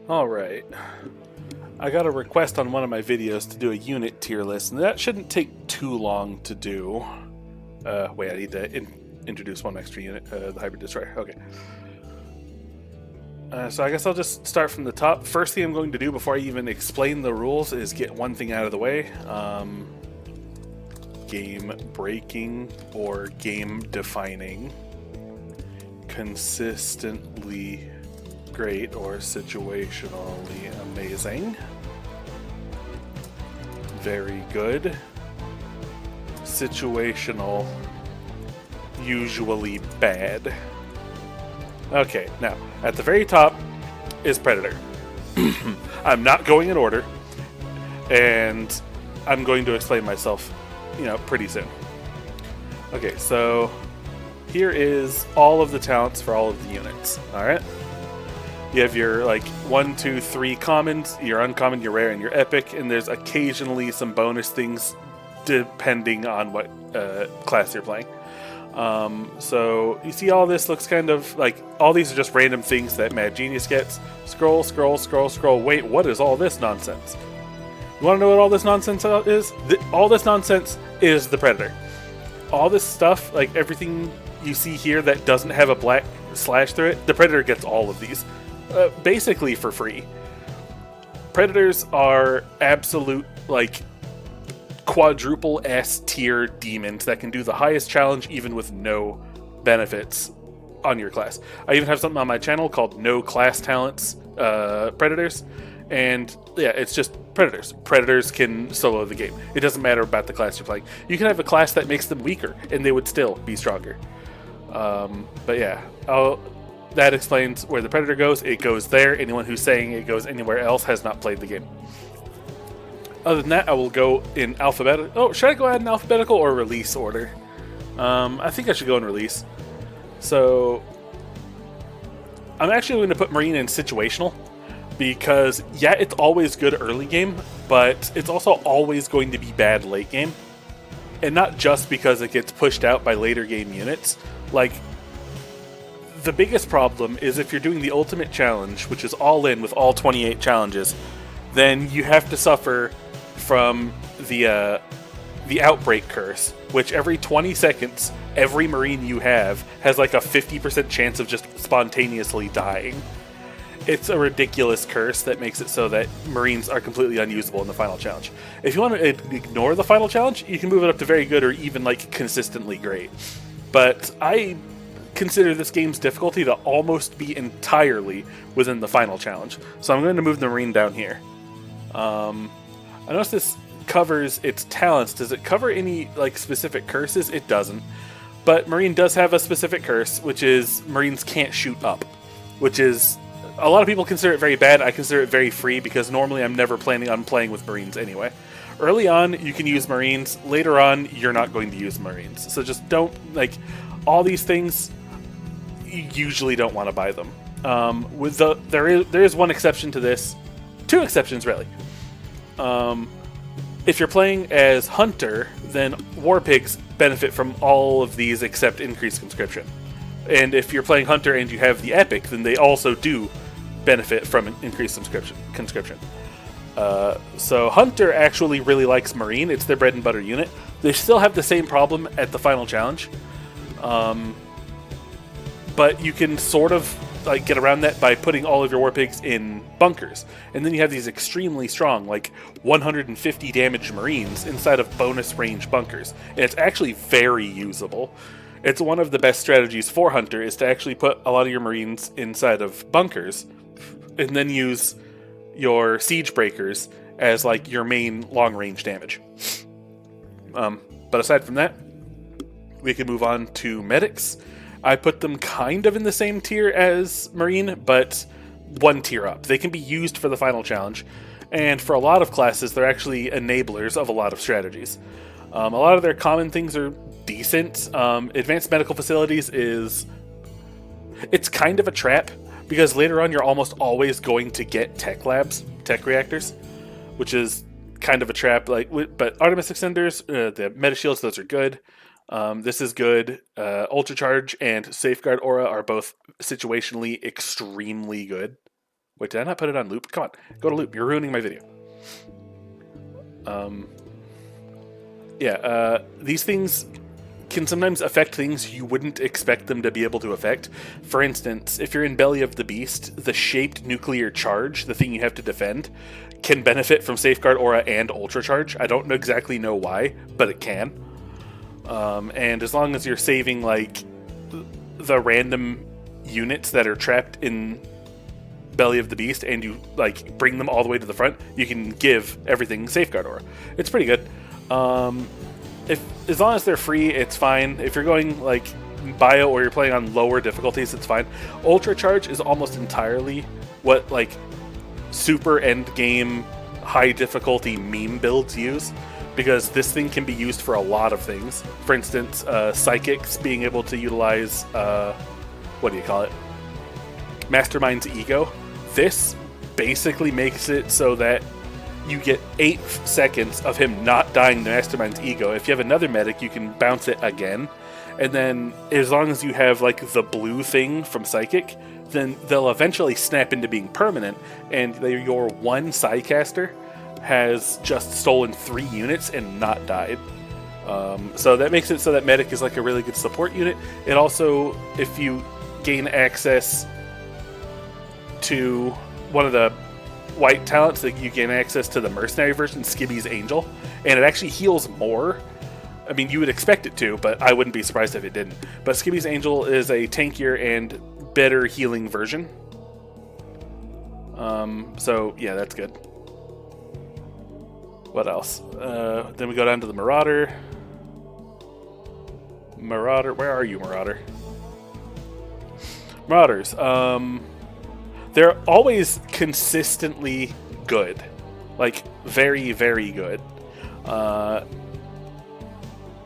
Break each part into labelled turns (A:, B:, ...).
A: Alright. I got a request on one of my videos to do a unit tier list, and that shouldn't take too long to do. Wait, I need to introduce one extra unit, the Hybrid Destroyer. Okay. So I guess I'll just start from the top. First thing I'm going to do before I even explain the rules is get one thing out of the way. Game breaking or game defining. Consistently great or situationally amazing. Very good. Situational, usually bad. Okay, now, at the very top is Predator. I'm not going in order, and I'm going to explain myself, pretty soon. Okay, so here is all of the talents for all of the units, alright? You have your, 1, 2, 3 commons, your uncommon, your rare, and your epic, and there's occasionally some bonus things depending on what class you're playing. So you see all this looks kind of like, all these are just random things that Mad Genius gets. Scroll, scroll, scroll, scroll. Wait, what is all this nonsense? You want to know what all this nonsense is? All this nonsense is the Predator. All this stuff, like everything you see here that doesn't have a black slash through it, the Predator gets all of these. Basically for free. Predators are absolute, quadruple S tier demons that can do the highest challenge even with no benefits on your class. I even have something on my channel called No Class Talents Predators, and yeah, it's just Predators. Predators can solo the game. It doesn't matter about the class you're playing. You can have a class that makes them weaker, and they would still be stronger. But yeah, that explains where the Predator goes. It goes there. Anyone who's saying it goes anywhere else has not played the game. Other than that, I will go in alphabetical. Oh, should I go ahead in alphabetical or release order? I think I should go in release. So, I'm actually going to put Marine in situational because, yeah, it's always good early game, but it's also always going to be bad late game. And not just because it gets pushed out by later game units. The biggest problem is if you're doing the ultimate challenge, which is all in with all 28 challenges, then you have to suffer from the outbreak curse, which every 20 seconds, every Marine you have has a 50% chance of just spontaneously dying. It's a ridiculous curse that makes it so that Marines are completely unusable in the final challenge. If you want to ignore the final challenge, you can move it up to very good or even consistently great. But I consider this game's difficulty to almost be entirely within the final challenge. So I'm going to move the Marine down here. I notice this covers its talents. Does it cover any specific curses? It doesn't. But Marine does have a specific curse, which is Marines can't shoot up, which is, a lot of people consider it very bad. I consider it very free because normally I'm never planning on playing with Marines anyway. Early on, you can use Marines. Later on, you're not going to use Marines. So just don't, all these things, you usually don't want to buy them. There is one exception to this. Two exceptions, really. If you're playing as Hunter, then War Pigs benefit from all of these except increased conscription. And if you're playing Hunter and you have the Epic, then they also do benefit from increased conscription. So Hunter actually really likes Marine. It's their bread and butter unit. They still have the same problem at the final challenge. But you can sort of get around that by putting all of your War Pigs in bunkers. And then you have these extremely strong, 150 damage Marines inside of bonus range bunkers. And it's actually very usable. It's one of the best strategies for Hunter is to actually put a lot of your Marines inside of bunkers and then use your siege breakers as your main long range damage. But aside from that, we can move on to medics. I put them kind of in the same tier as Marine, but one tier up. They can be used for the final challenge, and for a lot of classes, they're actually enablers of a lot of strategies. A lot of their common things are decent. Advanced medical facilities it's kind of a trap, because later on you're almost always going to get tech labs, tech reactors, which is kind of a trap. But Artemis extenders, the meta shields, those are good. This is good. Ultra Charge and Safeguard Aura are both situationally extremely good. Wait, did I not put it on loop? Come on, go to loop. You're ruining my video. Yeah, these things can sometimes affect things you wouldn't expect them to be able to affect. For instance, if you're in Belly of the Beast, the shaped nuclear charge, the thing you have to defend, can benefit from Safeguard Aura and Ultra Charge. I don't exactly know why, but it can. And as long as you're saving, like, the random units that are trapped in Belly of the Beast and you, like, bring them all the way to the front, you can give everything Safeguard Aura. It's pretty good. As long as they're free, it's fine. If you're going, like, bio or you're playing on lower difficulties, it's fine. Ultra Charge is almost entirely what, like, super end game high difficulty meme builds use, because this thing can be used for a lot of things. For instance, psychics being able to utilize what do you call it, Mastermind's ego. This basically makes it so that you get 8 seconds of him not dying to Mastermind's ego. If you have another medic, you can bounce it again. And then as long as you have, like, the blue thing from Psychic, then they'll eventually snap into being permanent, and your one Psycaster has just stolen 3 units and not died. So that makes it so that medic is, like, a really good support unit. It also, if you gain access to one of the white talents, that you gain access to the mercenary version, Skibby's Angel, and it actually heals more. I mean, you would expect it to, but I wouldn't be surprised if it didn't. But Skibby's Angel is a tankier and better healing version. So yeah, that's good. What else? Then we go down to the Marauder. Marauder, where are you, Marauder? Marauders. They're always consistently good. Like, very, very good.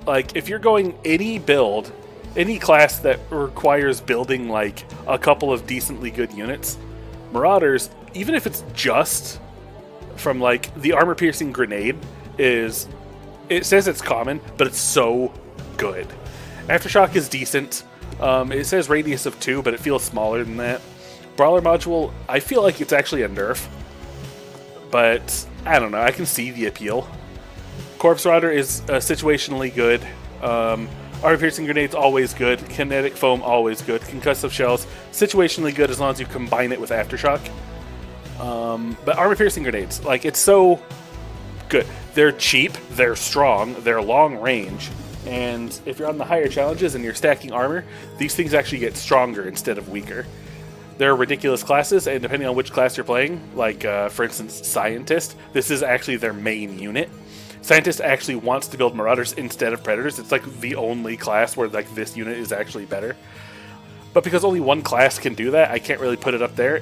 A: Like, if you're going any build, any class that requires building, like, a couple of decently good units, Marauders, even if it's just from, like, the armor-piercing grenade, is... It says it's common, but it's so good. Aftershock is decent. It says radius of 2, but it feels smaller than that. Brawler module, I feel like it's actually a nerf, but I don't know, I can see the appeal. Corpse Rodder is situationally good. Armor-piercing grenades, always good. Kinetic foam, always good. Concussive shells, situationally good as long as you combine it with Aftershock. But armor-piercing grenades, like, it's so good. They're cheap, they're strong, they're long range, and if you're on the higher challenges and you're stacking armor, these things actually get stronger instead of weaker. They're ridiculous classes, and depending on which class you're playing, like, for instance, Scientist, this is actually their main unit. Scientist actually wants to build Marauders instead of Predators. It's, like, the only class where, like, this unit is actually better. But because only one class can do that, I can't really put it up there.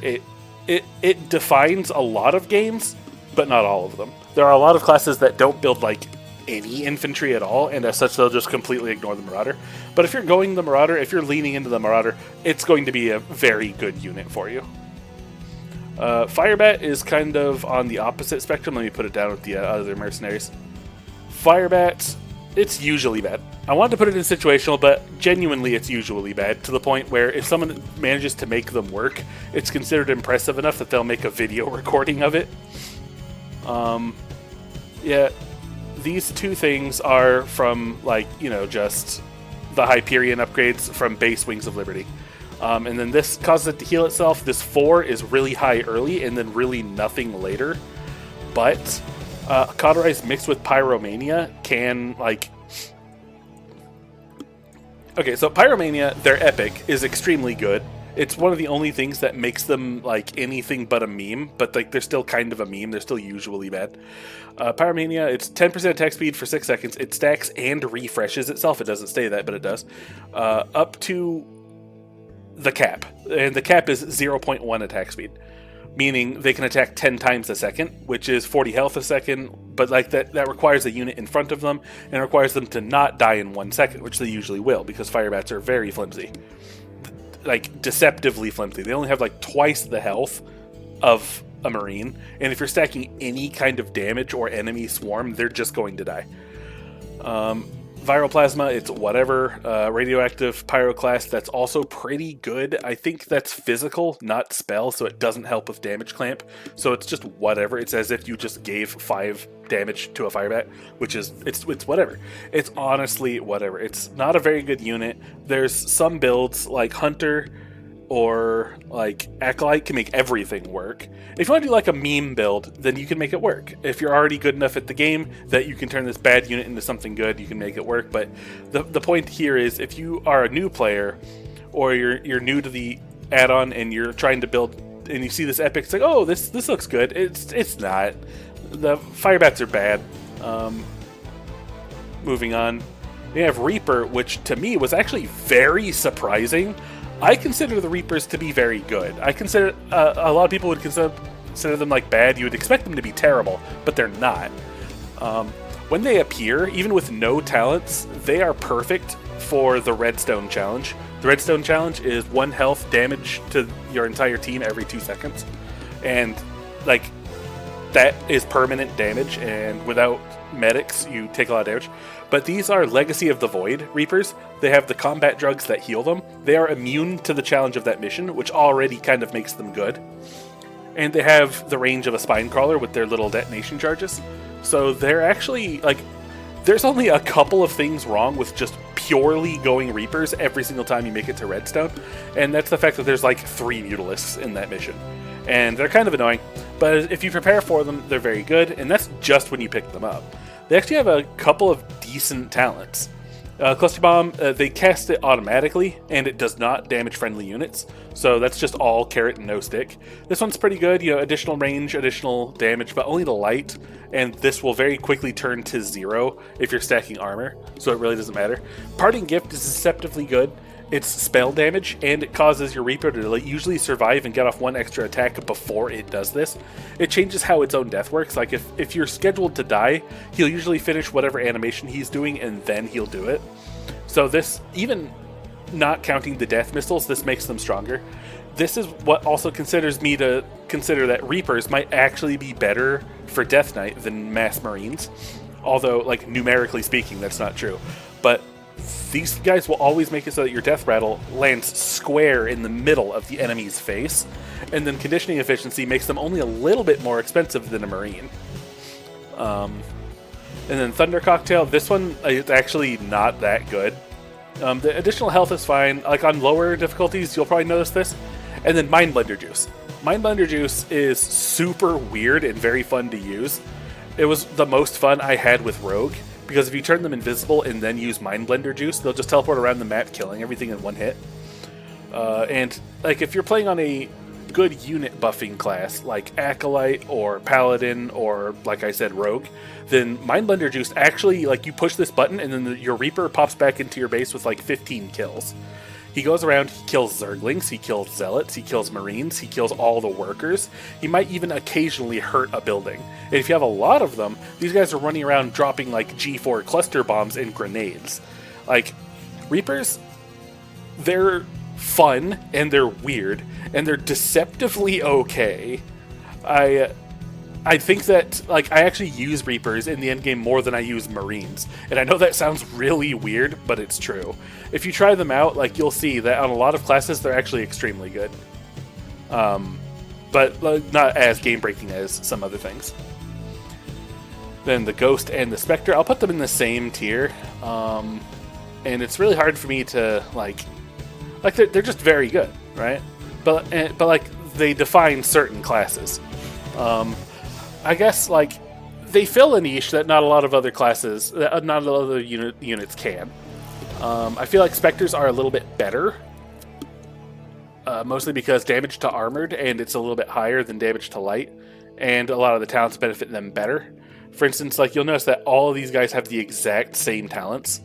A: It defines a lot of games, but not all of them. There are a lot of classes that don't build, like, any infantry at all, and as such they'll just completely ignore the Marauder. But if you're going the Marauder, if you're leaning into the Marauder, it's going to be a very good unit for you. Firebat is kind of on the opposite spectrum. Let me put it down with the other mercenaries. Firebat, it's usually bad. I wanted to put it in situational, but genuinely it's usually bad, to the point where if someone manages to make them work, it's considered impressive enough that they'll make a video recording of it. Yeah, these two things are from, like, you know, just the Hyperion upgrades from base Wings of Liberty. And then this causes it to heal itself. This 4 is really high early and then really nothing later. But Cauterize mixed with Pyromania can, like... Okay, so Pyromania, their epic, is extremely good. It's one of the only things that makes them, like, anything but a meme, but, like, they're still kind of a meme. They're still usually bad. Pyromania, it's 10% attack speed for 6 seconds. It stacks and refreshes itself. It doesn't stay that, but it does. Up to the cap. And the cap is 0.1 attack speed, meaning they can attack 10 times a second, which is 40 health a second, but, like, that requires a unit in front of them and requires them to not die in 1 second, which they usually will, because Firebats are very flimsy. Like, deceptively flimsy. They only have, like, twice the health of a Marine, and if you're stacking any kind of damage or enemy swarm, they're just going to die. Viral Plasma, it's whatever. Radioactive Pyroclast, that's also pretty good. I think that's physical, not spell, so it doesn't help with damage clamp. So it's just whatever. It's as if you just gave 5 damage to a Firebat, which is, it's whatever. It's honestly whatever. It's not a very good unit. There's some builds, like Hunter or like Acolyte, can make everything work. If you want to do like a meme build, then you can make it work. If you're already good enough at the game that you can turn this bad unit into something good, you can make it work. But the point here is, if you are a new player or you're new to the add-on and you're trying to build and you see this epic, it's like, oh, this looks good. It's not. The Firebats are bad. Moving on, we have Reaper, which to me was actually very surprising. I consider the Reapers to be very good. I consider a lot of people would consider them like bad. You would expect them to be terrible, but they're not. When they appear, even with no talents, they are perfect for the Redstone Challenge. The Redstone Challenge is 1 health damage to your entire team every 2 seconds, and like that is permanent damage. And without medics, you take a lot of damage. But these are Legacy of the Void Reapers. They have the combat drugs that heal them. They are immune to the challenge of that mission, which already kind of makes them good. And they have the range of a spine crawler with their little detonation charges. So they're actually, like, there's only a couple of things wrong with just purely going Reapers every single time you make it to Redstone. And that's the fact that there's like 3 Mutalisks in that mission. And they're kind of annoying, but if you prepare for them, they're very good, and that's just when you pick them up. They actually have a couple of decent talents. Cluster Bomb, they cast it automatically, and it does not damage friendly units, so that's just all carrot and no stick. This one's pretty good, you know, additional range, additional damage, but only the light, and this will very quickly turn to 0 if you're stacking armor, so it really doesn't matter. Parting Gift is deceptively good. It's spell damage, and it causes your Reaper to usually survive and get off 1 extra attack before it does this. It changes how its own death works. Like, if you're scheduled to die, he'll usually finish whatever animation he's doing, and then he'll do it. So this, even not counting the death missiles, this makes them stronger. This is what also considers me to consider that Reapers might actually be better for Death Knight than Mass Marines. Although, like, numerically speaking, that's not true. But these guys will always make it so that your death rattle lands square in the middle of the enemy's face, and then conditioning efficiency makes them only a little bit more expensive than a Marine. And then Thunder Cocktail, this one is actually not that good. The additional health is fine. Like on lower difficulties, you'll probably notice this. And then Mind Blender Juice. Mind Blender Juice is super weird and very fun to use. It was the most fun I had with Rogue, because if you turn them invisible and then use Mind Blender Juice, they'll just teleport around the map, killing everything in 1 hit. And like if you're playing on a good unit buffing class like Acolyte or Paladin or, like I said, Rogue, then Mind Blender Juice actually, like, you push this button and then your Reaper pops back into your base with like 15 kills. He goes around, he kills Zerglings, he kills Zealots, he kills Marines, he kills all the workers. He might even occasionally hurt a building. And if you have a lot of them, these guys are running around dropping like G4 cluster bombs and grenades. Like, Reapers, they're fun and they're weird and they're deceptively okay. I think that, like, I actually use Reapers in the endgame more than I use Marines. And I know that sounds really weird, but it's true. If you try them out, like, you'll see that on a lot of classes, they're actually extremely good. But not as game-breaking as some other things. Then the Ghost and the Spectre, I'll put them in the same tier. And it's really hard for me to, like they're just very good, right? But like, they define certain classes. I guess, like, they fill a niche that not a lot of other classes, not a lot of other units can. I feel like Spectres are a little bit better, mostly because damage to armored, and it's a little bit higher than damage to light, and a lot of the talents benefit them better. For instance, like, you'll notice that all of these guys have the exact same talents.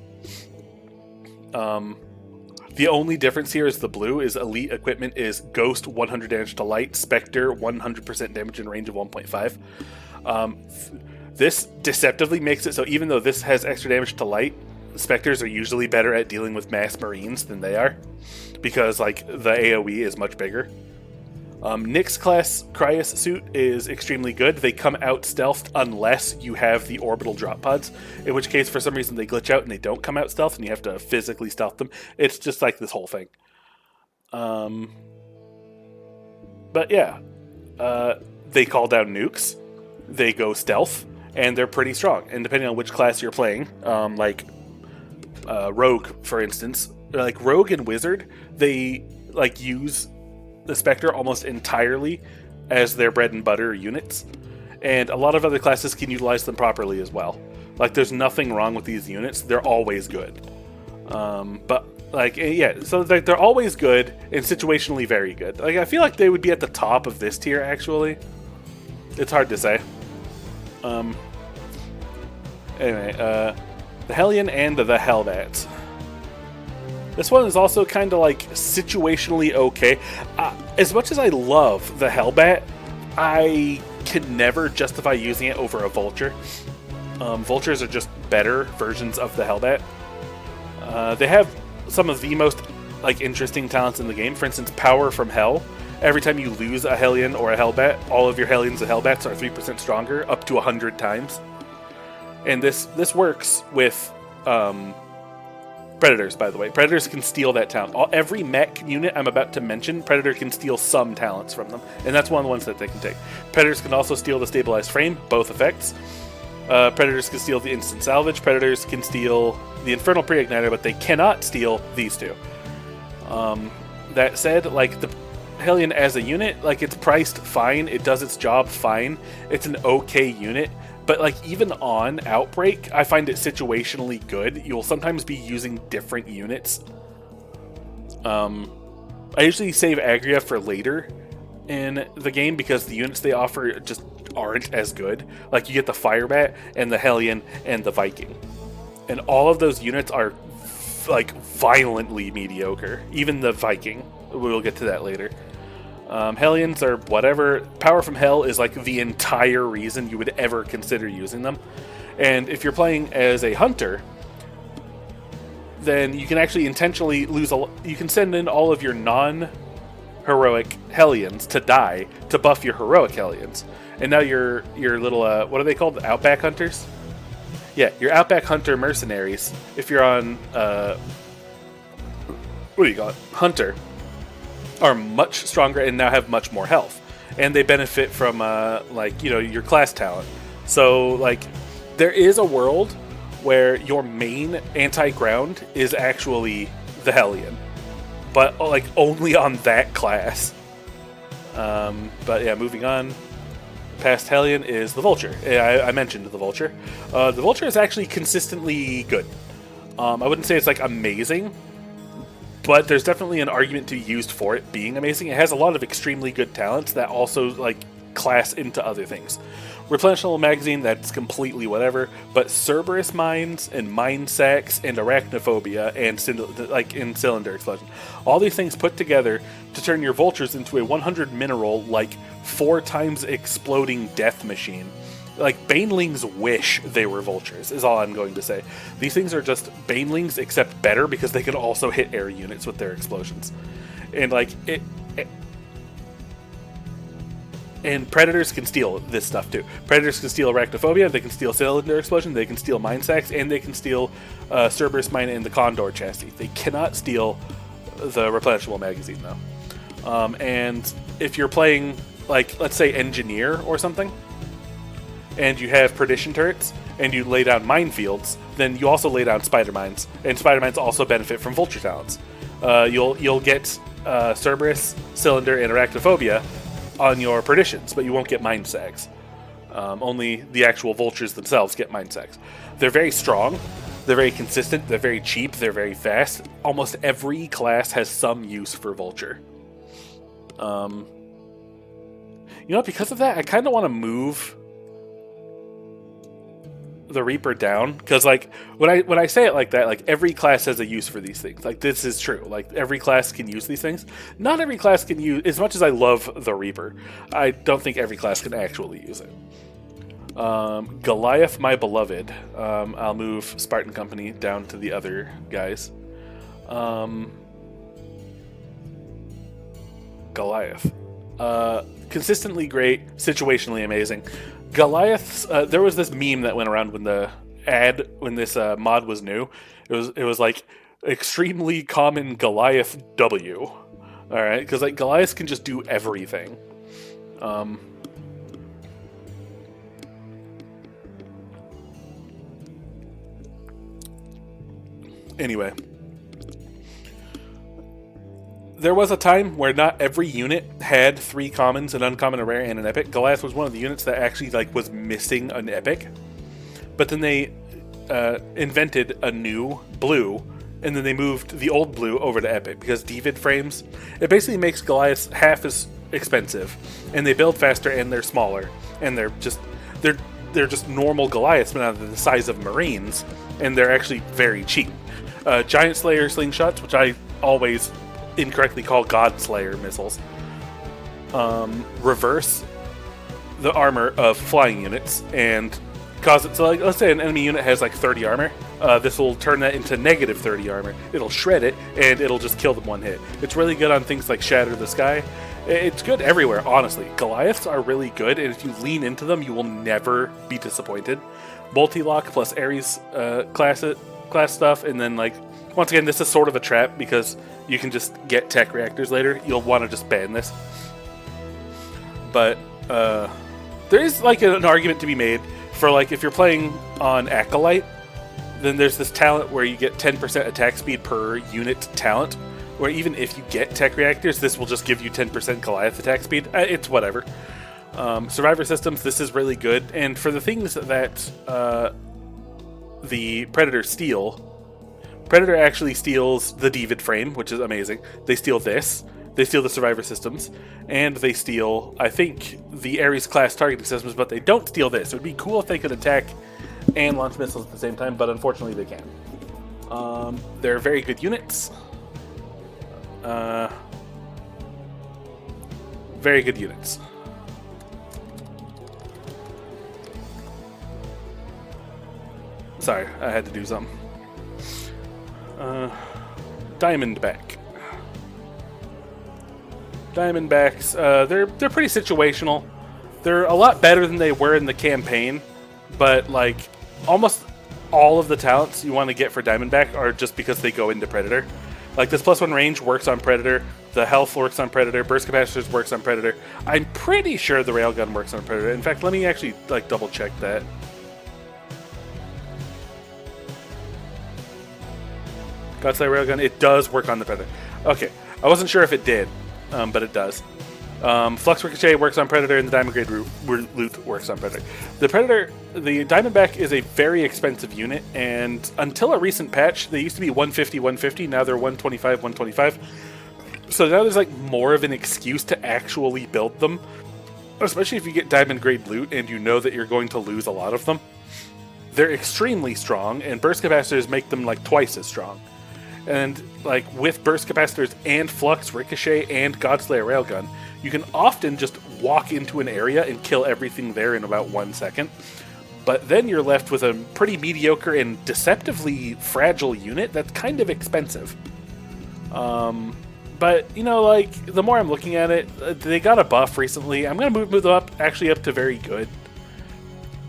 A: The only difference here is the blue is elite equipment is Ghost 100 damage to light, Spectre 100% damage in range of 1.5. This deceptively makes it so even though this has extra damage to light, Spectres are usually better at dealing with mass Marines than they are, because like the AoE is much bigger. Nyx class Cryas suit is extremely good. They come out stealthed unless you have the orbital drop pods, in which case for some reason they glitch out and they don't come out stealth and you have to physically stealth them. It's just like this whole thing. But yeah, they call down nukes, they go stealth, and they're pretty strong. And depending on which class you're playing, Rogue, for instance, like Rogue and Wizard, they like use the Spectre almost entirely as their bread and butter units, and a lot of other classes can utilize them properly as well. Like, there's nothing wrong with these units; they're always good. But like, yeah, so like they're always good and situationally very good. Like, I feel like they would be at the top of this tier. Actually, it's hard to say. Anyway, the Hellion and the Hellbat. This one is also kind of like situationally okay. As much as I love the Hellbat, I can never justify using it over a Vulture. Vultures are just better versions of the Hellbat. They have some of the most like interesting talents in the game. For instance, Power from Hell. Every time you lose a Hellion or a Hellbat, all of your Hellions and Hellbats are 3% stronger, up to 100 times. And this works with Predators, by the way. Predators can steal that talent. Every mech unit I'm about to mention, Predator can steal some talents from them, and that's one of the ones that they can take. Predators can also steal the stabilized frame, both effects. Predators can steal the instant salvage. Predators can steal the infernal pre-igniter, but they cannot steal these two. That said, like, the Hellion as a unit, like, it's priced fine. It does its job fine. It's an okay unit. But like, even on Outbreak, I find it situationally good. You'll sometimes be using different units. I usually save Agria for later in the game because the units they offer just aren't as good. Like, you get the Firebat and the Hellion and the Viking. And all of those units are like violently mediocre. Even the Viking. We'll get to that later. Hellions are whatever. Power from Hell is like the entire reason you would ever consider using them. And if you're playing as a hunter, then you can actually intentionally lose you can send in all of your non-heroic Hellions to die to buff your heroic Hellions. And now your little what are they called? Outback Hunters? Yeah, your Outback Hunter mercenaries, if you're on what do you call it? Hunter, are much stronger and now have much more health, and they benefit from like, you know, your class talent. So like, there is a world where your main anti-ground is actually the Hellion, but like only on that class. But yeah, moving on. Past Hellion is the Vulture. I mentioned the Vulture. The Vulture is actually consistently good. I wouldn't say it's like amazing, but there's definitely an argument to be used for it being amazing. It has a lot of extremely good talents that also like class into other things. Replenishable magazine, that's completely whatever, but Cerberus mines and mine sacks and arachnophobia and like in cylinder explosion, all these things put together to turn your vultures into a 100 mineral, like 4 times exploding death machine. Like, banelings wish they were vultures, is all I'm going to say. These things are just banelings, except better, because they can also hit air units with their explosions. And, like, and Predators can steal this stuff, too. Predators can steal Arachnophobia, they can steal Cylinder Explosion, they can steal Mine Sacks, and they can steal Cerberus Mine and the Condor Chassis. They cannot steal the Replenishable Magazine, though. And if you're playing, like, let's say Engineer or something, and you have Perdition turrets, and you lay down minefields, then you also lay down spider mines, and spider mines also benefit from vulture talents. You'll get Cerberus, Cylinder, and Arachnophobia on your Perditions, but you won't get mine sags. Only the actual vultures themselves get mine sags. They're very strong, they're very consistent, they're very cheap, they're very fast. Almost every class has some use for vulture. You know, because of that, I kind of want to move the Reaper down, because like when I say it like that, like every class has a use for these things. Like, this is true. Like, every class can use these things. Not every class can use, as much as I love the Reaper, I don't think every class can actually use it. Goliath, my beloved. I'll move Spartan Company down to the other guys. Goliath. Consistently great, situationally amazing. Goliaths. There was this meme that went around when this mod was new. It was like extremely common Goliath W. All right, because like Goliaths can just do everything. Anyway, there was a time where not every unit had 3 commons, an uncommon, a rare, and an epic. Goliath was one of the units that actually like was missing an epic, but then they invented a new blue, and then they moved the old blue over to epic because David frames. It basically makes Goliaths half as expensive, and they build faster, and they're smaller, and they're just normal Goliaths, but not the size of Marines, and they're actually very cheap. Giant Slayer slingshots, which I always incorrectly call God Slayer missiles, reverse the armor of flying units and cause it. So, like, let's say an enemy unit has like 30 armor. This will turn that into negative 30 armor. It'll shred it, and it'll just kill them one hit. It's really good on things like Shatter the Sky. It's good everywhere, honestly. Goliaths are really good, and if you lean into them, you will never be disappointed. Multi-lock plus Ares class stuff, and then, like, once again, this is sort of a trap because you can just get tech reactors later. You'll want to just ban this. But there is, like, an argument to be made for, like, if you're playing on Acolyte, then there's this talent where you get 10% attack speed per unit talent, where even if you get tech reactors, this will just give you 10% Goliath attack speed. It's whatever. Survivor systems, this is really good. And for the things that the Predator steal, Predator actually steals the David frame, which is amazing. They steal this. They steal the survivor systems. And they steal, I think, the Ares class targeting systems, but they don't steal this. It would be cool if they could attack and launch missiles at the same time, but unfortunately they can't. They're very good units. Very good units. Sorry, I had to do something. Diamondback. Diamondbacks, they're pretty situational. They're a lot better than they were in the campaign, but like almost all of the talents you want to get for Diamondback are just because they go into Predator. Like this +1 range works on Predator, the health works on Predator, burst capacitors works on Predator. I'm pretty sure the railgun works on Predator. In fact, let me actually like double check that. Godslayer railgun, it does work on the Predator. Okay, I wasn't sure if it did, but it does. Flux Ricochet works on Predator, and the Diamond Grade Loot works on Predator. The Diamondback is a very expensive unit, and until a recent patch, they used to be 150, now they're 125. So now there's like more of an excuse to actually build them, especially if you get Diamond Grade Loot and you know that you're going to lose a lot of them. They're extremely strong, and burst capacitors make them like twice as strong. And like with burst capacitors and Flux Ricochet and Godslayer railgun, you can often just walk into an area and kill everything there in about 1 second. But then you're left with a pretty mediocre and deceptively fragile unit that's kind of expensive. But, you know, like, the more I'm looking at it, they got a buff recently. I'm going to move them up to very good.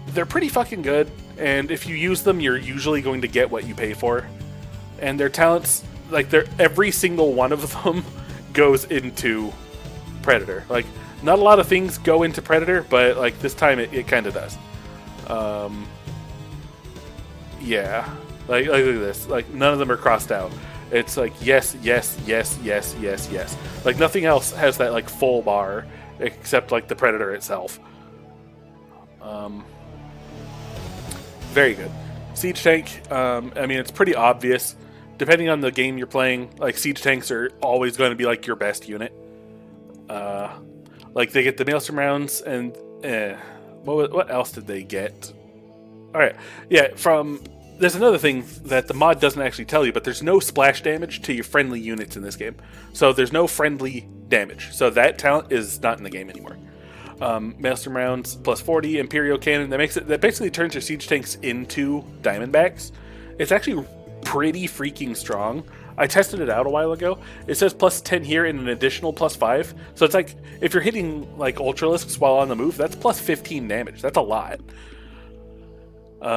A: They're pretty fucking good, and if you use them, you're usually going to get what you pay for. And their talents, like, every single one of them goes into Predator. Like, not a lot of things go into Predator, but like this time it kind of does. Yeah, like look at this. Like none of them are crossed out. It's like yes. Like nothing else has that like full bar except like the Predator itself. Very good. Siege tank. I mean, it's pretty obvious. Depending on the game you're playing, like siege tanks are always going to be like your best unit. Like they get the Maelstrom rounds, and what else did they get? All right, yeah. There's another thing that the mod doesn't actually tell you, but there's no splash damage to your friendly units in this game. So there's no friendly damage. So that talent is not in the game anymore. Maelstrom rounds +40, Imperial cannon. That basically turns your siege tanks into Diamondbacks. It's actually pretty freaking strong. I tested it out a while ago. It says plus 10 here and an additional plus 5. So it's like, if you're hitting like Ultralisks while on the move, that's plus 15 damage. That's a lot.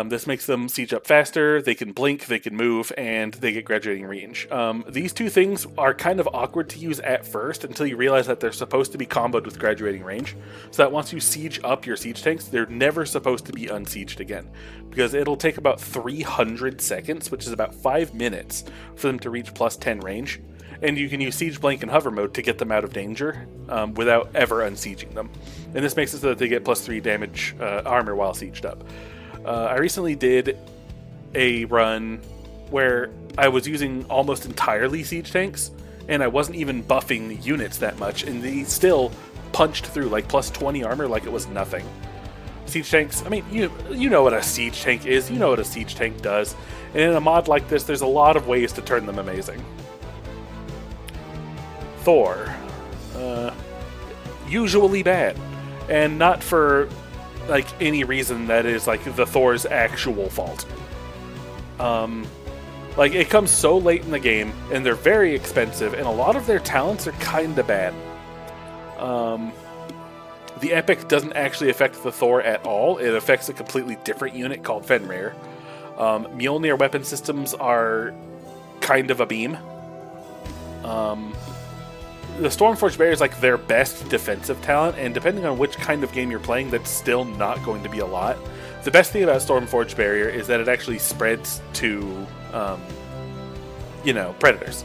A: This makes them siege up faster, they can blink, they can move, and they get graduating range. These two things are kind of awkward to use at first until you realize that they're supposed to be comboed with graduating range, so that once you siege up your siege tanks, they're never supposed to be unsieged again, because it'll take about 300 seconds, which is about 5 minutes, for them to reach plus 10 range, and you can use siege, blink, and hover mode to get them out of danger without ever unsieging them. And this makes it so that they get plus 3 damage armor while sieged up. I recently did a run where I was using almost entirely siege tanks, and I wasn't even buffing units that much, and they still punched through like plus 20 armor like it was nothing. Siege tanks, I mean, you know what a siege tank is, you know what a siege tank does, and in a mod like this, there's a lot of ways to turn them amazing. Thor. Usually bad, and not for like any reason that is like the Thor's actual fault. Like it comes so late in the game, and they're very expensive, and a lot of their talents are kinda bad. The epic doesn't actually affect the Thor at all. It affects a completely different unit called Fenrir. Mjolnir weapon systems are kind of a beam. The Stormforged Barrier is like their best defensive talent, and depending on which kind of game you're playing, that's still not going to be a lot. The best thing about Stormforged Barrier is that it actually spreads to, predators.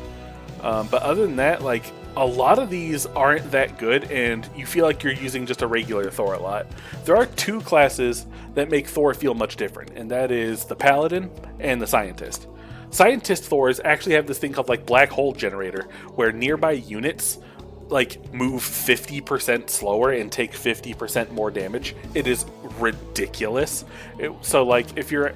A: But other than that, like, a lot of these aren't that good, and you feel like you're using just a regular Thor a lot. There are two classes that make Thor feel much different, and that is the Paladin and the Scientist. Scientist Thors actually have this thing called like Black Hole Generator, where nearby units like move 50% slower and take 50% more damage. It is ridiculous. So like if you're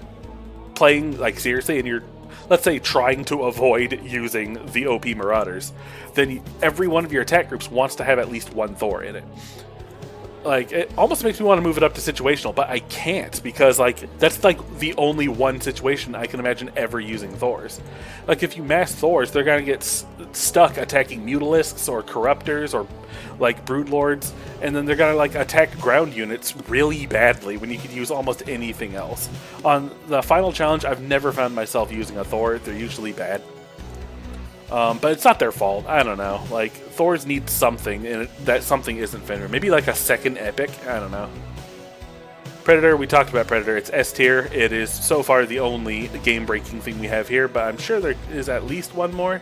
A: playing like seriously and you're, let's say, trying to avoid using the OP Marauders, then every one of your attack groups wants to have at least one Thor in it. Like, it almost makes me want to move it up to situational, but I can't, because, like, that's, like, the only one situation I can imagine ever using Thors. Like, if you mass Thors, they're gonna get stuck attacking Mutalisks or Corruptors or, like, Broodlords, and then they're gonna, like, attack ground units really badly when you could use almost anything else. On the final challenge, I've never found myself using a Thor. They're usually bad. But it's not their fault. I don't know. Like, Thors need something, and that something isn't Fenrir. Maybe like a second epic? I don't know. Predator, we talked about Predator. It's S tier. It is so far the only game-breaking thing we have here, but I'm sure there is at least one more.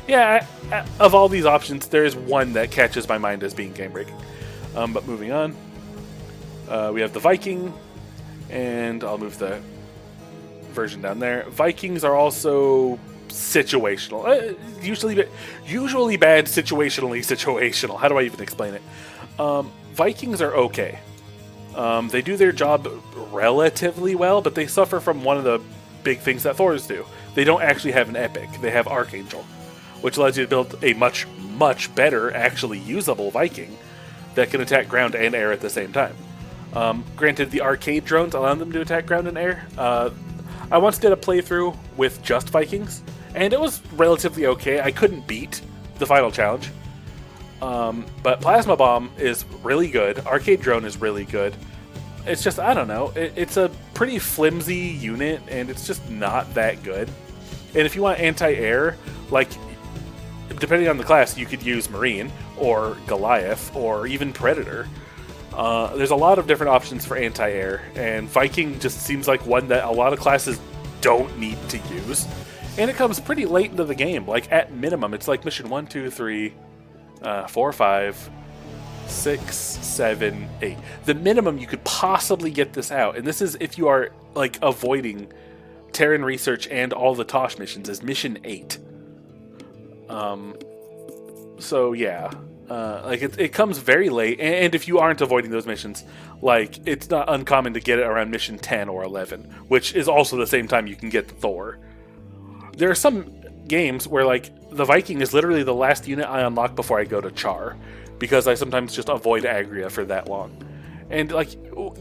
A: Yeah, of all these options, there is one that catches my mind as being game-breaking. But moving on. We have the Viking, and I'll move the version down there. Vikings are also situational. Usually bad, situational. How do I even explain it? Vikings are okay. They do their job relatively well, but they suffer from one of the big things that Thors do. They don't actually have an epic. They have Archangel, which allows you to build a much, much better, actually usable Viking that can attack ground and air at the same time. Granted, the arcade drones allow them to attack ground and air. I once did a playthrough with just Vikings, and it was relatively okay. I couldn't beat the final challenge. But Plasma Bomb is really good. Arcade Drone is really good. It's just, I don't know. It's a pretty flimsy unit, and it's just not that good. And if you want anti-air, like, depending on the class, you could use Marine, or Goliath, or even Predator. There's a lot of different options for anti-air, and Viking just seems like one that a lot of classes don't need to use. And it comes pretty late into the game. Like, at minimum, it's like mission 1, 2, 3, 4, 5, 6, 7, 8. The minimum you could possibly get this out, and this is if you are, like, avoiding Terran Research and all the Tosh missions, is mission 8. So, yeah. Like, it comes very late, and if you aren't avoiding those missions, like, it's not uncommon to get it around mission 10 or 11, which is also the same time you can get Thor. There are some games where, like, the Viking is literally the last unit I unlock before I go to Char, because I sometimes just avoid Agria for that long. And, like,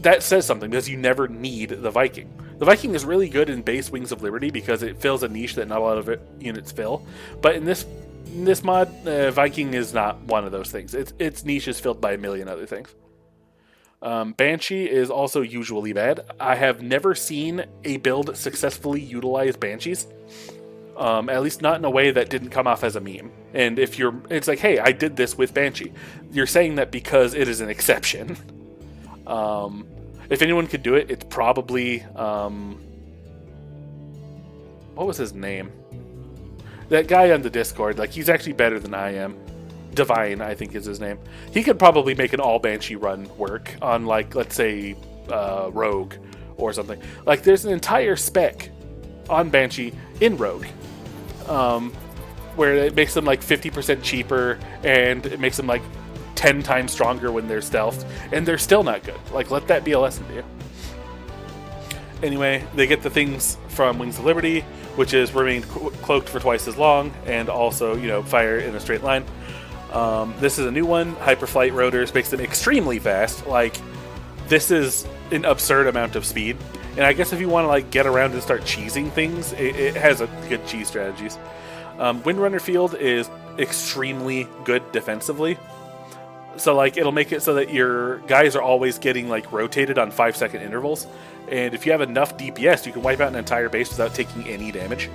A: that says something, because you never need the Viking. The Viking is really good in base Wings of Liberty because it fills a niche that not a lot of units fill. But in this mod, Viking is not one of those things. Its niche is filled by a million other things. Banshee is also usually bad. I have never seen a build successfully utilize Banshees. At least not in a way that didn't come off as a meme. And if it's like, hey, I did this with Banshee. You're saying that because it is an exception. If anyone could do it, it's probably, what was his name? That guy on the Discord, like, he's actually better than I am. Divine, I think is his name. He could probably make an all Banshee run work on, like, let's say, Rogue or something. Like, there's an entire spec on Banshee in Rogue, where it makes them like 50% cheaper, and it makes them like 10 times stronger when they're stealthed, and they're still not good. Like, let that be a lesson to you. Anyway, they get the things from Wings of Liberty, which is remain cloaked for twice as long, and also, you know, fire in a straight line. This is a new one. Hyperflight rotors makes them extremely fast. Like, this is an absurd amount of speed. And I guess if you want to like get around and start cheesing things, it has a good cheese strategies. Windrunner Field is extremely good defensively. So like it'll make it so that your guys are always getting like rotated on 5-second intervals. And if you have enough DPS, you can wipe out an entire base without taking any damage.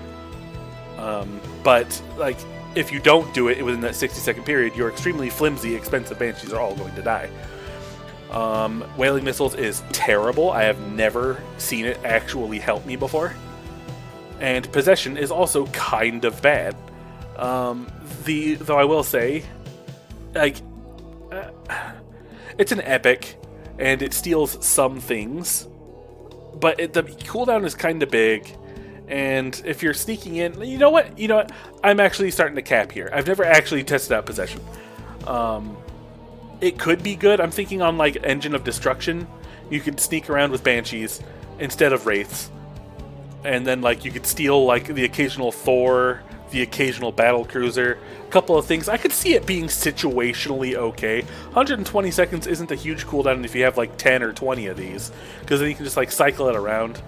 A: But like if you don't do it within that 60-second period, your extremely flimsy, expensive Banshees are all going to die. Whaling Missiles is terrible. I have never seen it actually help me before. And Possession is also kind of bad. Though I will say, like, it's an epic, and it steals some things, but the cooldown is kind of big. And if you're sneaking in, you know what? I'm actually starting to cap here. I've never actually tested out Possession. It could be good. I'm thinking on like Engine of Destruction, you could sneak around with Banshees instead of Wraiths, and then like you could steal like the occasional Thor, the occasional battle cruiser, a couple of things. I could see it being situationally okay. 120 seconds isn't a huge cooldown if you have like 10 or 20 of these, because then you can just like cycle it around.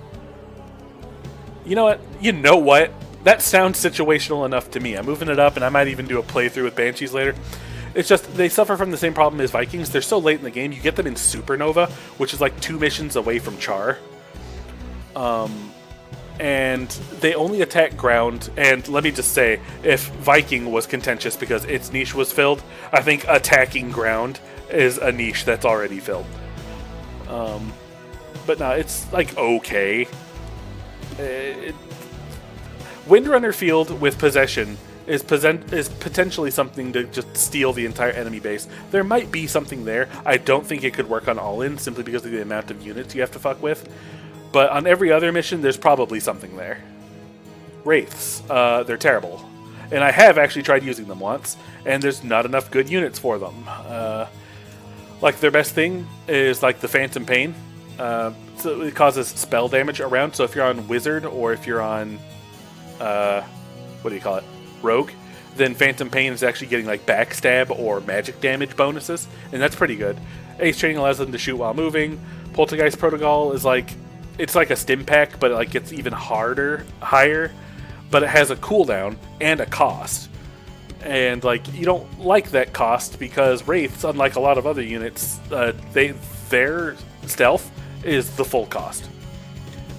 A: You know what? That sounds situational enough to me. I'm moving it up, and I might even do a playthrough with Banshees later. It's just, they suffer from the same problem as Vikings. They're so late in the game. You get them in Supernova, which is like 2 missions away from Char. And they only attack ground. And let me just say, if Viking was contentious because its niche was filled, I think attacking ground is a niche that's already filled. But no, it's like okay. Windrunner Field with Possession is potentially something to just steal the entire enemy base. There might be something there. I don't think it could work on all-in simply because of the amount of units you have to fuck with. But on every other mission, there's probably something there. Wraiths, they're terrible. And I have actually tried using them once, and there's not enough good units for them. Like, their best thing is like the Phantom Pain. So it causes spell damage around, so if you're on Wizard or if you're on, Rogue, then Phantom Pain is actually getting like backstab or magic damage bonuses, and that's pretty good. Ace Training allows them to shoot while moving. Poltergeist Protocol is like, it's like a stim pack, but it like gets even higher, but it has a cooldown and a cost. And like, you don't like that cost because Wraiths, unlike a lot of other units, their stealth is the full cost.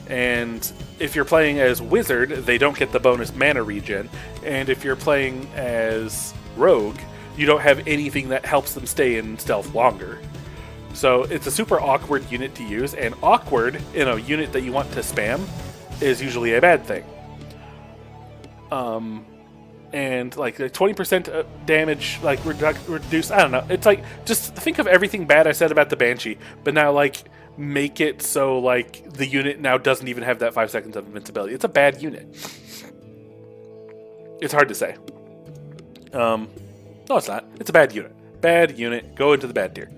A: And if you're playing as Wizard, they don't get the bonus mana regen. And if you're playing as Rogue, you don't have anything that helps them stay in stealth longer. So it's a super awkward unit to use, and awkward in a unit that you want to spam is usually a bad thing. And like 20% damage, like reduced, I don't know. It's like, just think of everything bad I said about the Banshee, but now like make it so like the unit now doesn't even have that 5 seconds of invincibility. It's a bad unit. It's hard to say. No, it's not. It's a bad unit. Bad unit. Go into the bad tier.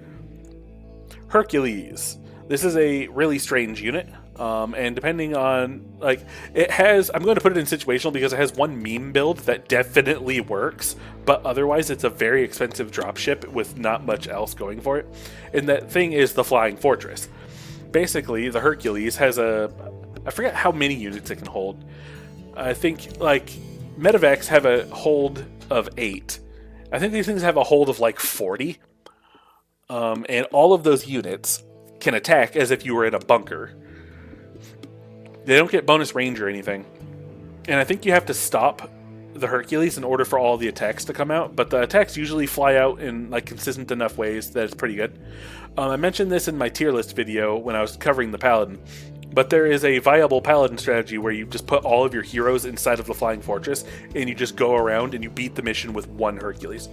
A: Hercules. This is a really strange unit. And depending on, like, it has, I'm going to put it in situational because it has one meme build that definitely works, but otherwise it's a very expensive dropship with not much else going for it. And that thing is the Flying Fortress. Basically, the Hercules has a I forget how many units it can hold. I think like medevacs have a hold of 8. I think these things have a hold of like 40. And all of those units can attack as if you were in a bunker. They don't get bonus range or anything. And I think you have to stop the Hercules in order for all the attacks to come out, but the attacks usually fly out in like consistent enough ways that it's pretty good. I mentioned this in my tier list video when I was covering the Paladin, but there is a viable Paladin strategy where you just put all of your heroes inside of the Flying Fortress and you just go around and you beat the mission with one Hercules.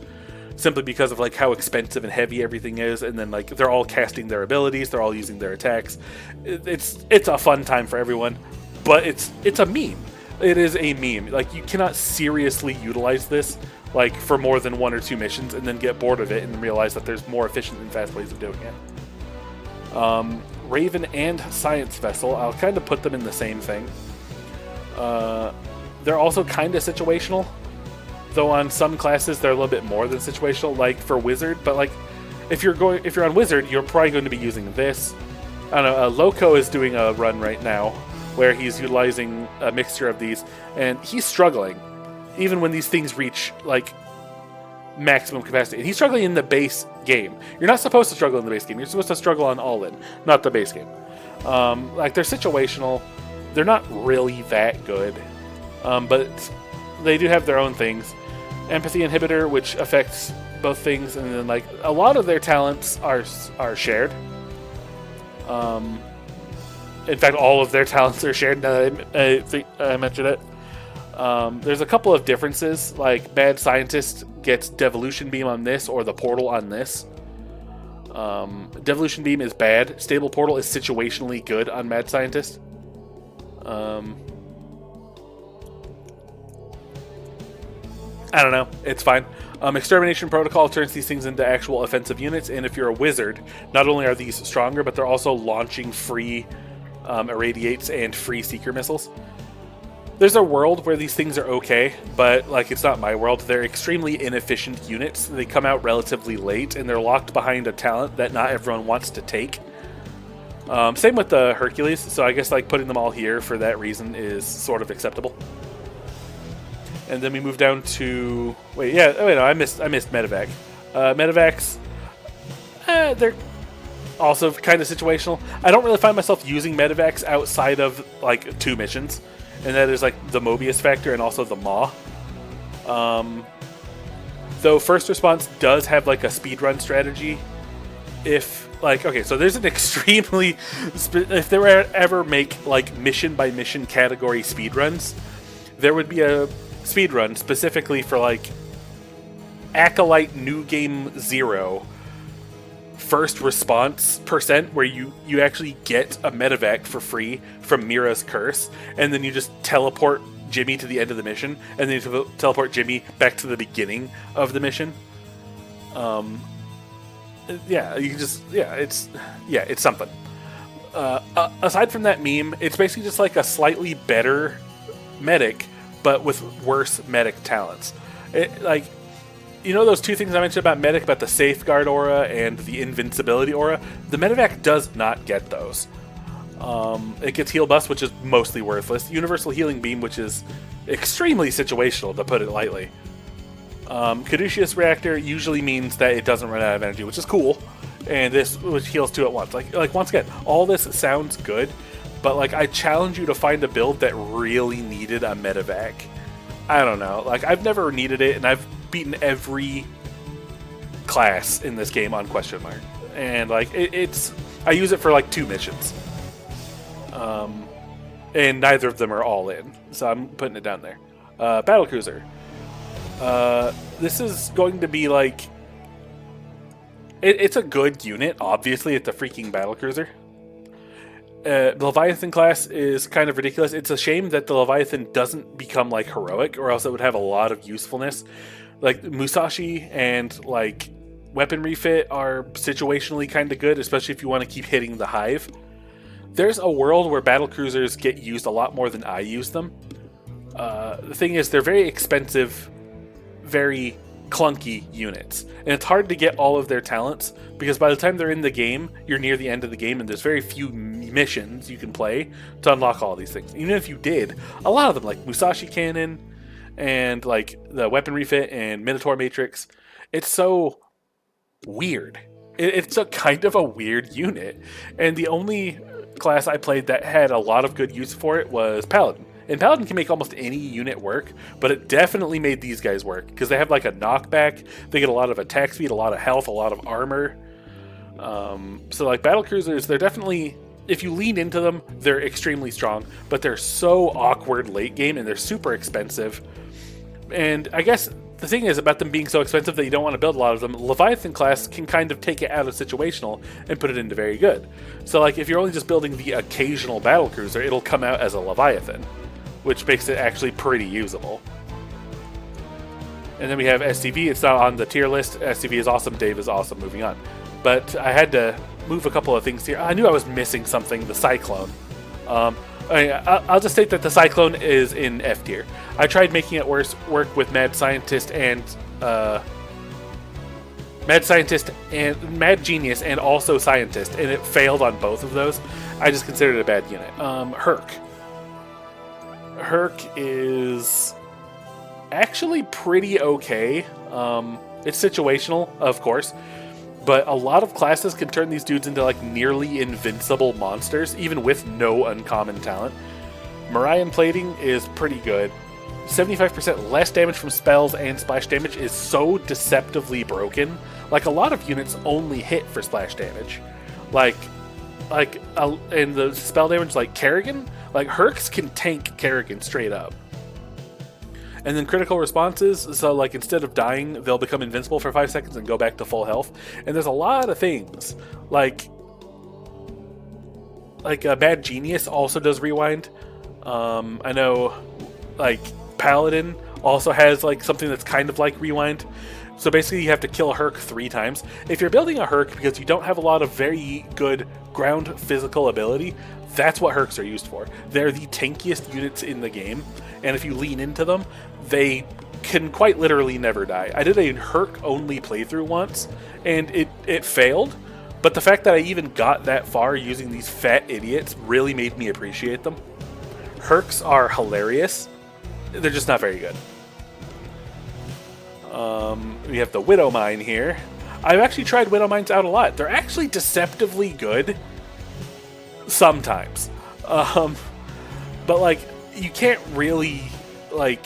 A: Simply because of like how expensive and heavy everything is, and then like they're all casting their abilities, they're all using their attacks. It's a fun time for everyone, but it's a meme. It is a meme. Like, you cannot seriously utilize this like for more than 1 or 2 missions and then get bored of it and realize that there's more efficient and fast ways of doing it. Raven and Science Vessel, I'll kind of put them in the same thing. They're also kind of situational, though on some classes they're a little bit more than situational, like for Wizard. But like if you're on Wizard, you're probably going to be using this. I don't know. Loco is doing a run right now where he's utilizing a mixture of these, and he's struggling even when these things reach like maximum capacity. And he's struggling in the base game. You're not supposed to struggle in the base game. You're supposed to struggle on All-In, not the base game. Like, they're situational. They're not really that good, but they do have their own things. Empathy Inhibitor, which affects both things, and then like a lot of their talents are shared. In fact, all of their talents are shared. Now that I mentioned it. There's a couple of differences, like Bad Scientist gets Devolution Beam on this or the Portal on this. Devolution Beam is bad. Stable Portal is situationally good on Mad Scientist. I don't know. It's fine. Extermination Protocol turns these things into actual offensive units, and if you're a wizard, not only are these stronger, but they're also launching free irradiates and free seeker missiles. There's a world where these things are okay, but like, it's not my world. They're extremely inefficient units. They come out relatively late, and they're locked behind a talent that not everyone wants to take. Same with the Hercules, so I guess like putting them all here for that reason is sort of acceptable. And then we move down to I missed medevac. Medevacs, they're also kind of situational. I don't really find myself using medevacs outside of like 2 missions, and that is like the Mobius factor and also the Maw. Though first response does have like a speedrun strategy. If like, okay, so there's an extremely if they were ever make like mission by mission category speedruns, there would be a speedrun specifically for like Acolyte New Game 0 first response percent, where you actually get a medevac for free from Mira's curse, and then you just teleport Jimmy to the end of the mission, and then you teleport Jimmy back to the beginning of the mission. It's something. Aside from that meme, it's basically just like a slightly better medic, but with worse medic talents. Like, you know those 2 things I mentioned about medic, about the safeguard aura and the invincibility aura? The medevac does not get those. It gets heal bust, which is mostly worthless. Universal healing beam, which is extremely situational, to put it lightly. Caduceus reactor usually means that it doesn't run out of energy, which is cool. And this, which heals 2 at once. Like once again, all this sounds good, but like, I challenge you to find a build that really needed a medevac. I don't know. Like, I've never needed it, and I've beaten every class in this game on question mark. And like, I use it for like 2 missions. And neither of them are all in, so I'm putting it down there. Battlecruiser. This is going to be like, it's a good unit. Obviously, it's a freaking battlecruiser. The Leviathan class is kind of ridiculous. It's a shame that the Leviathan doesn't become like heroic, or else it would have a lot of usefulness. Like Musashi and like weapon refit are situationally kind of good, especially if you want to keep hitting the hive. There's a world where battlecruisers get used a lot more than I use them. The thing is, they're very expensive, very clunky units. And it's hard to get all of their talents because by the time they're in the game, you're near the end of the game and there's very few missions you can play to unlock all these things. Even if you did, a lot of them, like Musashi Cannon and like the Weapon Refit and Minotaur Matrix, it's so weird. It's a kind of a weird unit. And the only class I played that had a lot of good use for it was Paladin. And Paladin can make almost any unit work, but it definitely made these guys work because they have like a knockback, they get a lot of attack speed, a lot of health, a lot of armor. So like battle cruisers, they're definitely, if you lean into them, they're extremely strong, but they're so awkward late game and they're super expensive. And I guess the thing is about them being so expensive that you don't want to build a lot of them, Leviathan class can kind of take it out of situational and put it into very good. So like if you're only just building the occasional battle cruiser, it'll come out as a Leviathan, which makes it actually pretty usable. And then we have SCV. It's not on the tier list. SCV is awesome. Dave is awesome. Moving on. But I had to move a couple of things here. I knew I was missing something. The Cyclone. I'll just state that the Cyclone is in F tier. I tried making it work with Mad Scientist and Mad Genius and also Scientist, and it failed on both of those. I just considered it a bad unit. Herc is actually pretty okay. It's situational, of course, but a lot of classes can turn these dudes into like nearly invincible monsters, even with no uncommon talent. Marion Plating is pretty good. 75% less damage from spells and splash damage is so deceptively broken. Like a lot of units only hit for splash damage. And the spell damage like Kerrigan, like Hercs can tank Kerrigan straight up. And then critical responses, so like instead of dying, they'll become invincible for 5 seconds and go back to full health. And there's a lot of things, like a Bad Genius also does rewind. I know, like Paladin also has like something that's kind of like rewind. So basically you have to kill a Herc 3 times. If you're building a Herc because you don't have a lot of very good ground physical ability, that's what Hercs are used for. They're the tankiest units in the game, and if you lean into them, they can quite literally never die. I did a Herc-only playthrough once, and it failed, but the fact that I even got that far using these fat idiots really made me appreciate them. Hercs are hilarious. They're just not very good. We have the Widow Mine here. I've actually tried Widow Mines out a lot. They're actually deceptively good sometimes. But like you can't really like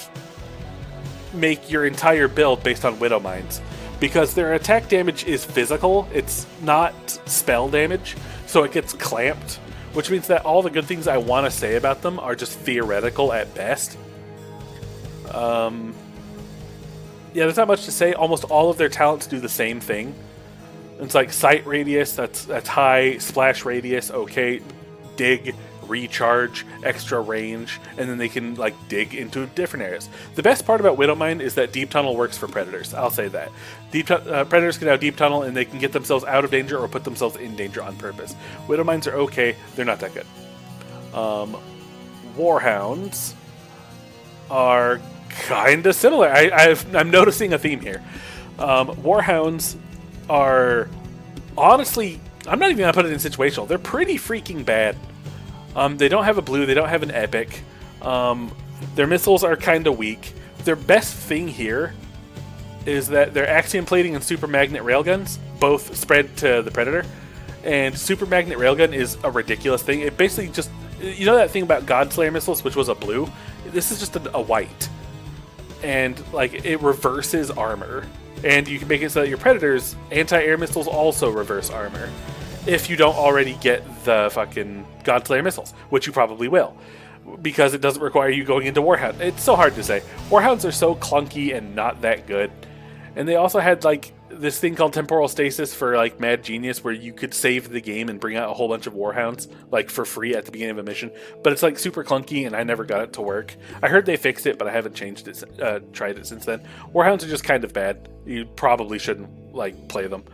A: make your entire build based on Widow Mines because their attack damage is physical. It's not spell damage, so it gets clamped, which means that all the good things I want to say about them are just theoretical at best. Yeah, there's not much to say. Almost all of their talents do the same thing. It's like sight radius, that's high, splash radius, okay, dig, recharge, extra range, and then they can like dig into different areas. The best part about Widowmine is that deep tunnel works for predators. I'll say that. Predators can now deep tunnel and they can get themselves out of danger or put themselves in danger on purpose. Widowmines are okay, they're not that good. Warhounds are kind of similar. I'm noticing a theme here. Warhounds are honestly, I'm not even gonna put it in situational. They're pretty freaking bad. They don't have a blue. They don't have an epic. Their missiles are kind of weak. Their best thing here is that their axiom plating and super magnet railguns both spread to the predator. And super magnet railgun is a ridiculous thing. It basically just, you know that thing about Godslayer missiles, which was a blue? This is just a white. And like it reverses armor. And you can make it so that your predators anti-air missiles also reverse armor. If you don't already get the fucking Godslayer missiles, which you probably will. Because it doesn't require you going into Warhound. It's so hard to say. Warhounds are so clunky and not that good. And they also had like this thing called temporal stasis for like Mad Genius where you could save the game and bring out a whole bunch of Warhounds like for free at the beginning of a mission. But it's like super clunky and I never got it to work. I heard they fixed it, but I haven't changed it, tried it since then. Warhounds are just kind of bad. You probably shouldn't like play them.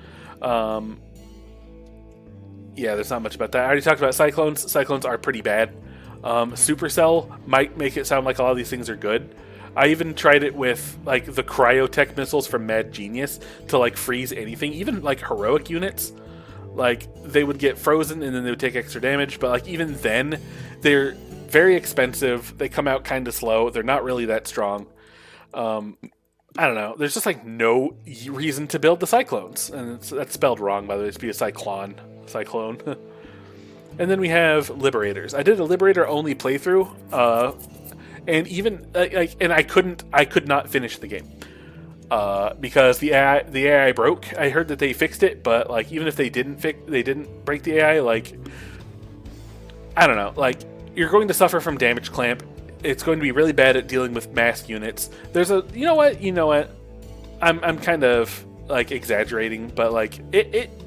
A: Yeah, there's not much about that. I already talked about Cyclones. Cyclones are pretty bad. Supercell might make it sound like a lot of these things are good. I even tried it with like the cryotech missiles from Mad Genius to like freeze anything, even like heroic units. Like they would get frozen and then they would take extra damage, but like even then, they're very expensive. They come out kind of slow. They're not really that strong. I don't know. There's just like no reason to build the cyclones, and that's spelled wrong by the way. It's be a cyclone. And then we have liberators. I did a liberator only playthrough, and even and I could not finish the game because the AI broke. I heard that they fixed it, but like even if they didn't break the AI, like I don't know, like you're going to suffer from damage clamp. It's going to be really bad at dealing with mass units. There's a you know what I'm kind of like exaggerating, but like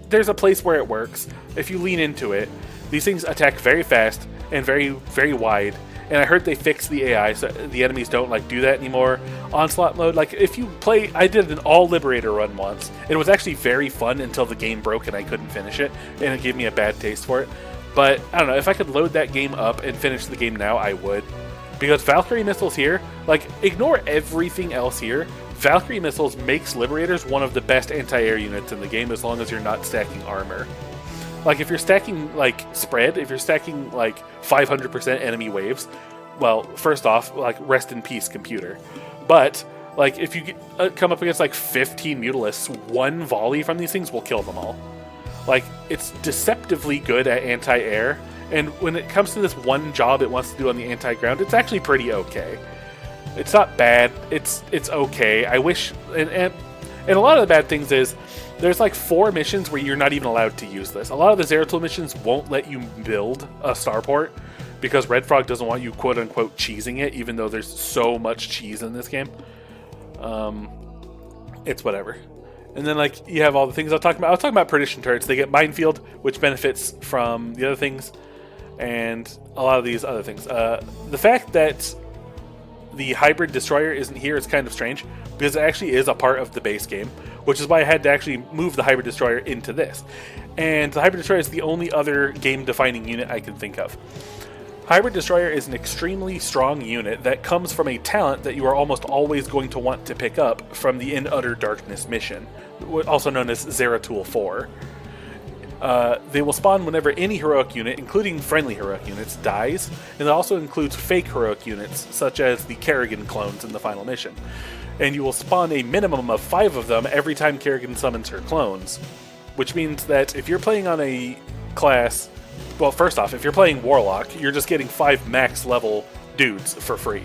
A: there's a place where it works if you lean into it. These things attack very fast and very, very wide. And I heard they fixed the AI so the enemies don't like do that anymore. Onslaught mode, like if you play, I did an all Liberator run once. It was actually very fun until the game broke and I couldn't finish it, and it gave me a bad taste for it. But I don't know, if I could load that game up and finish the game now, I would. Because Valkyrie missiles here, like ignore everything else here. Valkyrie missiles makes Liberators one of the best anti-air units in the game as long as you're not stacking armor. Like, if you're stacking, like, spread, if you're stacking, like, 500% enemy waves, well, first off, like, rest in peace, computer. But, like, if you come up against, like, 15 Mutalisks, one volley from these things will kill them all. Like, it's deceptively good at anti-air, and when it comes to this one job it wants to do on the anti-ground, it's actually pretty okay. It's not bad, it's okay. I wish, and a lot of the bad things is, there's like 4 missions where you're not even allowed to use this. A lot of the Zeratul missions won't let you build a starport because Red Frog doesn't want you quote-unquote cheesing it, even though there's so much cheese in this game. It's whatever. And then like you have all the things I was talking about perdition turrets. They get minefield, which benefits from the other things, and a lot of these other things. The fact that the hybrid destroyer isn't here is kind of strange because it actually is a part of the base game, which is why I had to actually move the hybrid destroyer into this. And the hybrid destroyer is the only other game-defining unit I can think of. Hybrid destroyer is an extremely strong unit that comes from a talent that you are almost always going to want to pick up from the In Utter Darkness mission, also known as Zeratul 4. They will spawn whenever any heroic unit, including friendly heroic units, dies, and it also includes fake heroic units, such as the Kerrigan clones in the final mission. And you will spawn a minimum of 5 of them every time Kerrigan summons her clones, which means that if you're playing on a class, well, first off, if you're playing Warlock, you're just getting 5 max level dudes for free,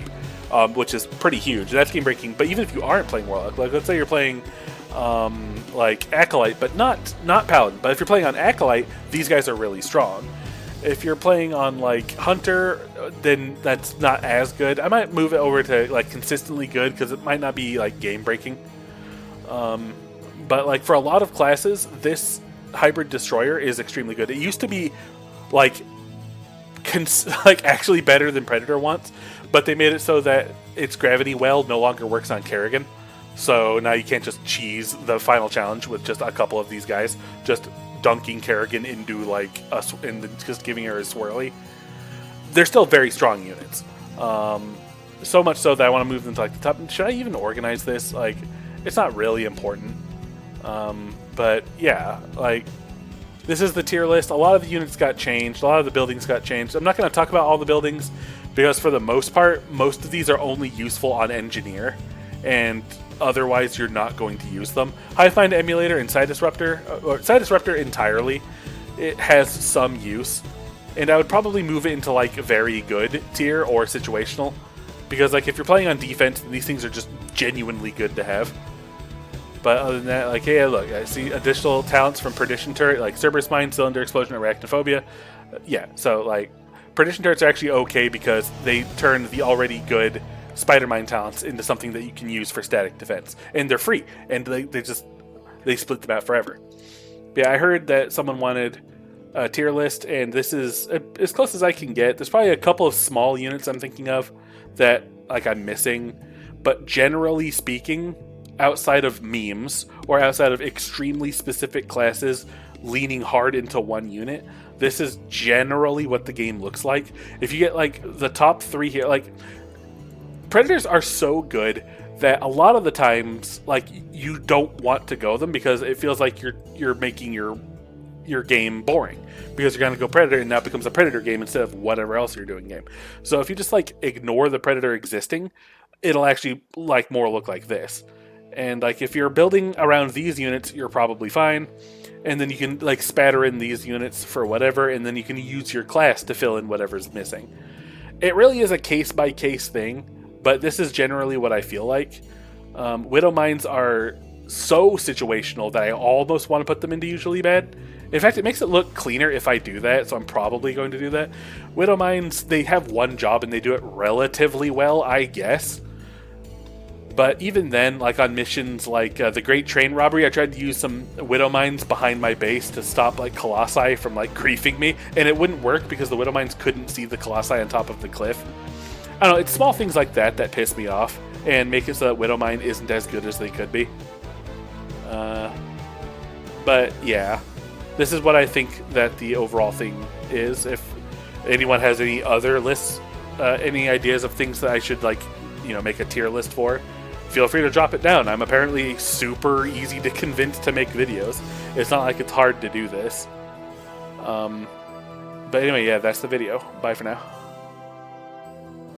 A: which is pretty huge. That's game breaking. But even if you aren't playing Warlock, like let's say you're playing like Acolyte, but not Paladin. But if you're playing on Acolyte, these guys are really strong. If you're playing on like Hunter, then that's not as good. I might move it over to like consistently good because it might not be like game breaking. But like for a lot of classes, this hybrid destroyer is extremely good. It used to be like actually better than Predator once, but they made it so that its gravity well no longer works on Kerrigan. So now you can't just cheese the final challenge with just a couple of these guys, just dunking Kerrigan into like and just giving her a swirly. They're still very strong units. So much so that I want to move them to like the top. Should I even organize this? Like, it's not really important. But yeah, like this is the tier list. A lot of the units got changed. A lot of the buildings got changed. I'm not going to talk about all the buildings because for the most part, most of these are only useful on Engineer, and otherwise you're not going to use them. Highfind Emulator and Side Disruptor, or Side Disruptor entirely, it has some use, and I would probably move it into like very good tier or situational, because like if you're playing on defense, these things are just genuinely good to have. But other than that, like, hey, look, I see additional talents from Perdition Turret, like Cerberus Mine, Cylinder Explosion, Arachnophobia. Yeah, so like Perdition Turrets are actually okay because they turn the already good Spider Mine talents into something that you can use for static defense, and they're free, and they split them out forever. But yeah, I heard that someone wanted a tier list, and this is as close as I can get. There's probably a couple of small units I'm thinking of that like I'm missing, but generally speaking, outside of memes or outside of extremely specific classes leaning hard into one unit, this is generally what the game looks like. If you get like the top 3 here, like Predators are so good that a lot of the times, like, you don't want to go them because it feels like you're making your game boring because you're going to go Predator and now it becomes a Predator game instead of whatever else you're doing game. So if you just like ignore the Predator existing, it'll actually like more look like this. And like if you're building around these units, you're probably fine. And then you can like spatter in these units for whatever, and then you can use your class to fill in whatever's missing. It really is a case by case thing, but this is generally what I feel like. Widow Mines are so situational that I almost want to put them into usually bad. In fact, it makes it look cleaner if I do that, so I'm probably going to do that. Widow Mines, they have one job and they do it relatively well, I guess. But even then, like on missions like the Great Train Robbery, I tried to use some Widow Mines behind my base to stop like Colossi from like griefing me, and it wouldn't work because the Widow Mines couldn't see the Colossi on top of the cliff. I don't know, it's small things like that that piss me off and make it so that Widow Mine isn't as good as they could be. But yeah, this is what I think that the overall thing is. If anyone has any other lists, any ideas of things that I should like, you know, make a tier list for, feel free to drop it down. I'm apparently super easy to convince to make videos. It's not like it's hard to do this. But anyway, yeah, that's the video. Bye for now.